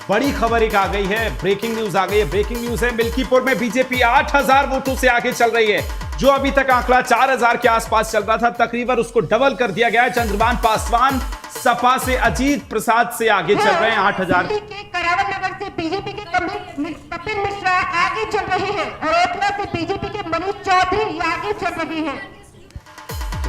बड़ी खबर एक आ गई है, ब्रेकिंग न्यूज आ गई है। ब्रेकिंग न्यूज है, मिल्कीपुर में बीजेपी 8000 वोटों से आगे चल रही है। जो अभी तक आंकड़ा 4000 के आसपास चल रहा था, तकरीबन उसको डबल कर दिया गया है। चंद्रभान पासवान सपा से अजीत प्रसाद से आगे चल रहे हैं। 8000 करावल नगर से बीजेपी के कपिल मिश्रा आगे चल रहे हैं और ओखला से बीजेपी के मनोज चौधरी आगे चल रहे हैं।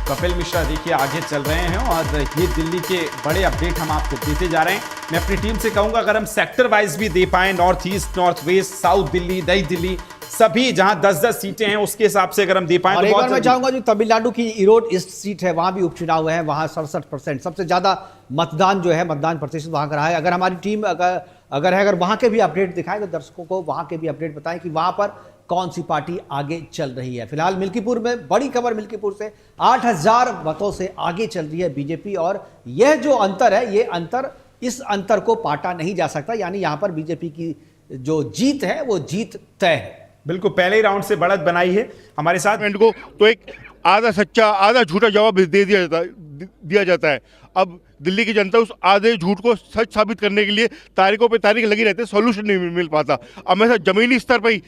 कपिल मिश्रा देखिए आगे चल रहे हैं और ये दिल्ली के बड़े अपडेट हम आपको देते जा रहे हैं। मैं अपनी टीम से कहूंगा अगर हम सेक्टर वाइज भी दे पाए, north east, north west, south Delhi, नई दिल्ली, सभी जहां 10-10 सीटें हैं उसके हिसाब से अगर हम दे पाए तो बहुत। मैं चाहूंगा जो तमिलनाडु की ईरोड ईस्ट सीट है वहां भी उपचुनाव है, वहां 67% सबसे ज्यादा मतदान जो है, मतदान प्रतिशत वहां का रहा है। अगर हमारी टीम अगर वहां के भी अपडेट दिखाएं तो दर्शकों को वहां के भी अपडेट बताएं कि वहां पर कौन सी पार्टी आगे चल रही है। फिलहाल मिल्कीपुर में बड़ी खबर, मिल्कीपुर से 8000 मतों से आगे चल रही है बीजेपी और यह जो अंतर है, ये अंतर, इस अंतर को पाटा नहीं जा सकता। यानी यहां पर बीजेपी की जो जीत है वो जीत तय है। बिल्कुल पहले ही राउंड से बढ़त बनाई है हमारे साथ को तो एक आधा सच्चा आधा झूठा जवाब दे दिया जाता है। अब दिल्ली की जनता उस आधे झूठ को सच साबित करने के लिए तारीखों पे तारीख लगी रहती है, सॉल्यूशन नहीं मिल पाता। अब मैं सर जमीनी स्तर पर ही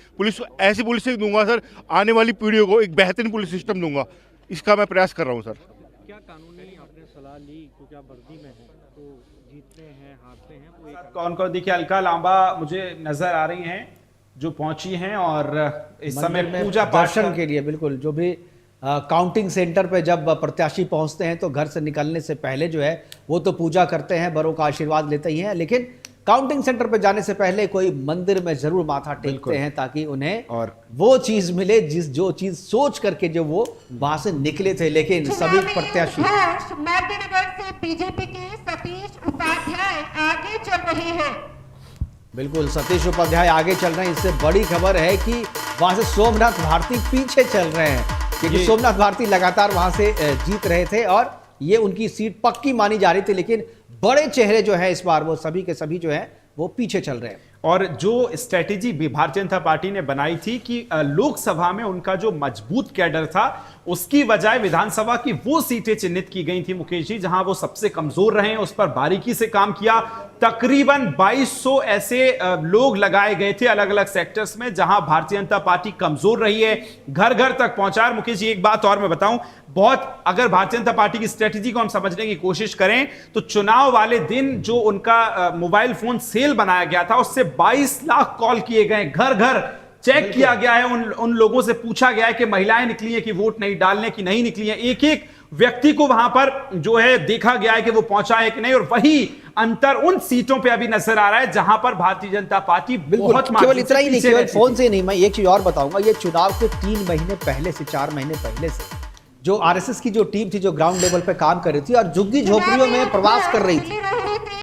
ऐसी पुलिस दूंगा सर, आने वाली पीढ़ियों को एक बेहतरीन पुलिस सिस्टम दूंगा, इसका मैं प्रयास कर रहा हूँ सर। क्या कानूनी आपने सलाह ली, क्योंकि आप वर्दी में हैं तो जीतते हैं हारते हैं तो कौन कौन देखिए अलका लांबा मुझे नजर आ रही हैं जो पहुंची हैं और इस समय पूजा दर्शन के लिए। बिल्कुल, जो भी काउंटिंग सेंटर पे जब प्रत्याशी पहुंचते हैं तो घर से निकलने से पहले जो है वो तो पूजा करते हैं, बड़ों का आशीर्वाद लेते ही हैं, लेकिन काउंटिंग सेंटर पे जाने से पहले कोई मंदिर में जरूर माथा टेकते हैं ताकि उन्हें और वो चीज मिले जो चीज सोच करके जो वो वहां से निकले थे। लेकिन सभी प्रत्याशी नगर से बीजेपी के सतीश उपाध्याय आगे चल रहे हैं। बिल्कुल, सतीश उपाध्याय आगे चल रहे हैं। इससे बड़ी खबर है कि वहां से सोमनाथ भारती पीछे चल रहे हैं, क्योंकि सोमनाथ भारती लगातार वहां से जीत रहे थे और ये उनकी सीट पक्की मानी जा रही थी। लेकिन बड़े चेहरे जो है इस बार वो सभी के सभी जो है वो पीछे चल रहे हैं। और जो स्ट्रेटेजी भी भारतीय जनता पार्टी ने बनाई थी कि लोकसभा में उनका जो मजबूत कैडर था उसकी बजाय विधानसभा की वो सीटें चिन्हित की गई थी मुकेश जी जहां वो सबसे कमजोर रहे हैं, उस पर बारीकी से काम किया। तकरीबन 2200 ऐसे लोग लगाए गए थे अलग अलग सेक्टर्स में जहां भारतीय जनता पार्टी कमजोर रही है, घर घर तक पहुंचा। मुकेश जी एक बात और मैं बताऊं, बहुत अगर भारतीय जनता पार्टी की स्ट्रेटेजी को हम समझने की कोशिश करें तो चुनाव वाले दिन जो उनका मोबाइल फोन सेल बनाया गया था उससे 22 लाख कॉल किए गए, घर घर चेक किया गया है, उन लोगों से पूछा गया है कि महिलाएं निकली हैं कि वोट नहीं डालने की नहीं निकली हैं। एक एक व्यक्ति को वहां पर जो है देखा गया है कि वो पहुंचा है कि नहीं, और वही अंतर उन सीटों पे अभी नजर आ रहा है जहां पर भारतीय जनता पार्टी बहुत केवल इतना ही नहीं, केवल फोन से नहीं, मैं एक चीज और बताऊंगा। ये चुनाव के 3 महीने पहले से 4 महीने पहले से जो आरएसएस की जो टीम थी जो ग्राउंड लेवल पे काम कर रही थी और झुग्गी झोपड़ियों में प्रवास कर रही थी,